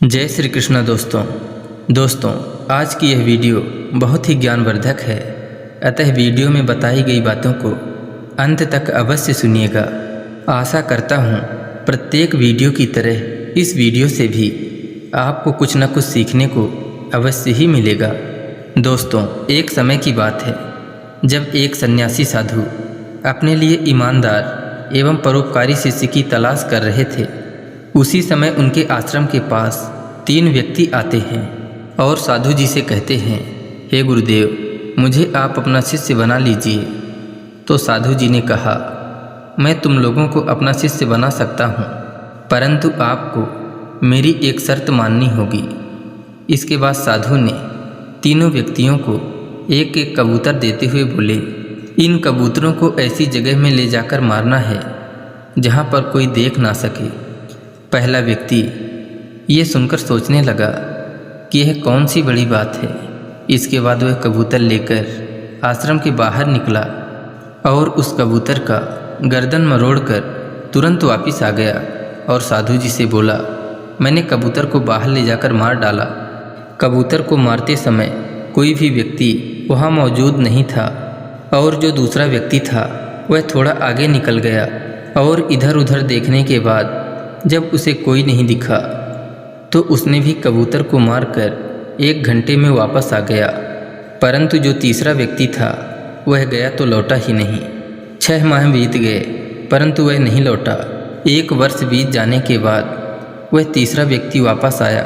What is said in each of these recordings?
जय श्री कृष्ण दोस्तों आज की यह वीडियो बहुत ही ज्ञानवर्धक है। अतः वीडियो में बताई गई बातों को अंत तक अवश्य सुनिएगा। आशा करता हूँ प्रत्येक वीडियो की तरह इस वीडियो से भी आपको कुछ न कुछ सीखने को अवश्य ही मिलेगा। दोस्तों, एक समय की बात है जब एक सन्यासी साधु अपने लिए ईमानदार एवं परोपकारी शिष्य की तलाश कर रहे थे। उसी समय उनके आश्रम के पास 3 व्यक्ति आते हैं और साधु जी से कहते हैं, हे गुरुदेव, मुझे आप अपना शिष्य बना लीजिए। तो साधु जी ने कहा, मैं तुम लोगों को अपना शिष्य बना सकता हूँ, परंतु आपको मेरी एक शर्त माननी होगी। इसके बाद साधु ने तीनों व्यक्तियों को एक एक कबूतर देते हुए बोले, इन कबूतरों को ऐसी जगह में ले जाकर मारना है जहाँ पर कोई देख ना सके। पहला व्यक्ति ये सुनकर सोचने लगा कि यह कौन सी बड़ी बात है। इसके बाद वह कबूतर लेकर आश्रम के बाहर निकला और उस कबूतर का गर्दन मरोड़कर तुरंत वापस आ गया और साधु जी से बोला, मैंने कबूतर को बाहर ले जाकर मार डाला। कबूतर को मारते समय कोई भी व्यक्ति वहाँ मौजूद नहीं था और जो दूसरा व्यक्ति था वह थोड़ा आगे निकल गया और इधर उधर देखने के बाद जब उसे कोई नहीं दिखा तो उसने भी कबूतर को मारकर 1 घंटे में वापस आ गया। परंतु जो तीसरा व्यक्ति था वह गया तो लौटा ही नहीं। 6 माह बीत गए परंतु वह नहीं लौटा। 1 वर्ष बीत जाने के बाद वह तीसरा व्यक्ति वापस आया,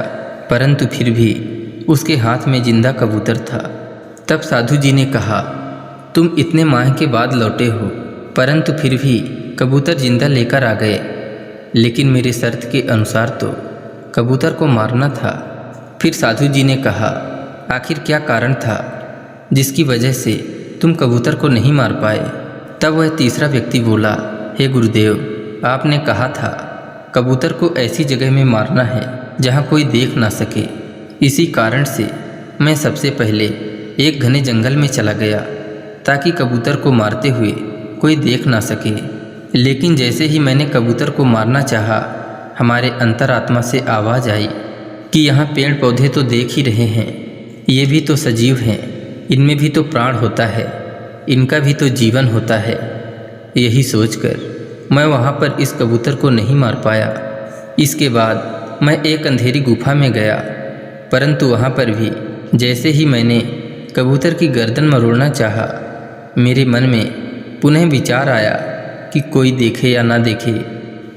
परंतु फिर भी उसके हाथ में जिंदा कबूतर था। तब साधु जी ने कहा, तुम इतने माह के बाद लौटे हो परंतु फिर भी कबूतर जिंदा लेकर आ गए, लेकिन मेरे शर्त के अनुसार तो कबूतर को मारना था। फिर साधु जी ने कहा, आखिर क्या कारण था जिसकी वजह से तुम कबूतर को नहीं मार पाए। तब वह तीसरा व्यक्ति बोला, हे गुरुदेव, आपने कहा था कबूतर को ऐसी जगह में मारना है जहाँ कोई देख ना सके। इसी कारण से मैं सबसे पहले एक घने जंगल में चला गया ताकि कबूतर को मारते हुए कोई देख ना सके। लेकिन जैसे ही मैंने कबूतर को मारना चाहा, हमारे अंतरात्मा से आवाज़ आई कि यहाँ पेड़ पौधे तो देख ही रहे हैं, ये भी तो सजीव हैं, इनमें भी तो प्राण होता है, इनका भी तो जीवन होता है। यही सोचकर मैं वहाँ पर इस कबूतर को नहीं मार पाया। इसके बाद मैं एक अंधेरी गुफा में गया, परंतु वहाँ पर भी जैसे ही मैंने कबूतर की गर्दन मरोड़ना चाहा, मेरे मन में पुनः विचार आया कि कोई देखे या ना देखे,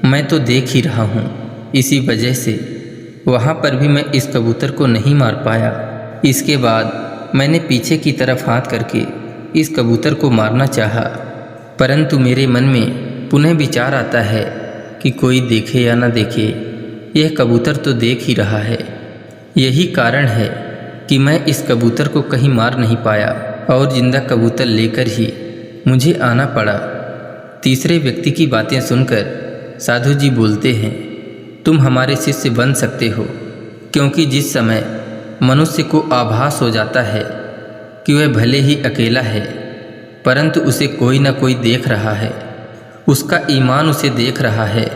मैं तो देख ही रहा हूँ। इसी वजह से वहाँ पर भी मैं इस कबूतर को नहीं मार पाया। इसके बाद मैंने पीछे की तरफ हाथ करके इस कबूतर को मारना चाहा, परंतु मेरे मन में पुनः विचार आता है कि कोई देखे या ना देखे, यह कबूतर तो देख ही रहा है। यही कारण है कि मैं इस कबूतर को कहीं मार नहीं पाया और जिंदा कबूतर लेकर ही मुझे आना पड़ा। तीसरे व्यक्ति की बातें सुनकर साधु जी बोलते हैं, तुम हमारे शिष्य बन सकते हो, क्योंकि जिस समय मनुष्य को आभास हो जाता है कि वह भले ही अकेला है परंतु उसे कोई न कोई देख रहा है, उसका ईमान उसे देख रहा है,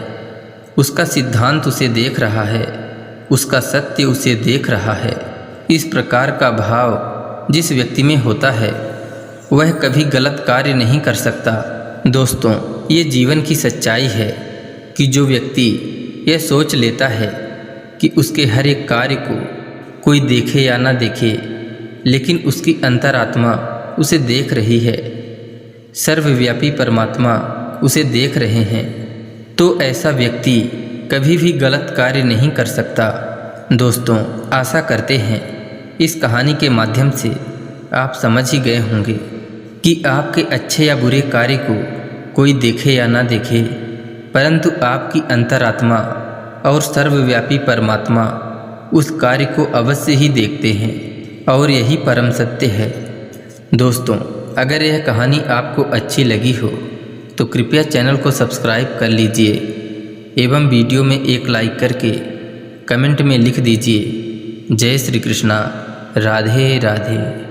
उसका सिद्धांत उसे देख रहा है, उसका सत्य उसे देख रहा है, इस प्रकार का भाव जिस व्यक्ति में होता है वह कभी गलत कार्य नहीं कर सकता। दोस्तों, ये जीवन की सच्चाई है कि जो व्यक्ति यह सोच लेता है कि उसके हर एक कार्य को कोई देखे या ना देखे, लेकिन उसकी अंतरात्मा उसे देख रही है, सर्वव्यापी परमात्मा उसे देख रहे हैं, तो ऐसा व्यक्ति कभी भी गलत कार्य नहीं कर सकता। दोस्तों, आशा करते हैं इस कहानी के माध्यम से आप समझ ही गए होंगे कि आपके अच्छे या बुरे कार्य को कोई देखे या ना देखे, परंतु आपकी अंतरात्मा और सर्वव्यापी परमात्मा उस कार्य को अवश्य ही देखते हैं और यही परम सत्य है। दोस्तों, अगर यह कहानी आपको अच्छी लगी हो तो कृपया चैनल को सब्सक्राइब कर लीजिए एवं वीडियो में एक लाइक करके कमेंट में लिख दीजिए, जय श्री कृष्णा, राधे राधे।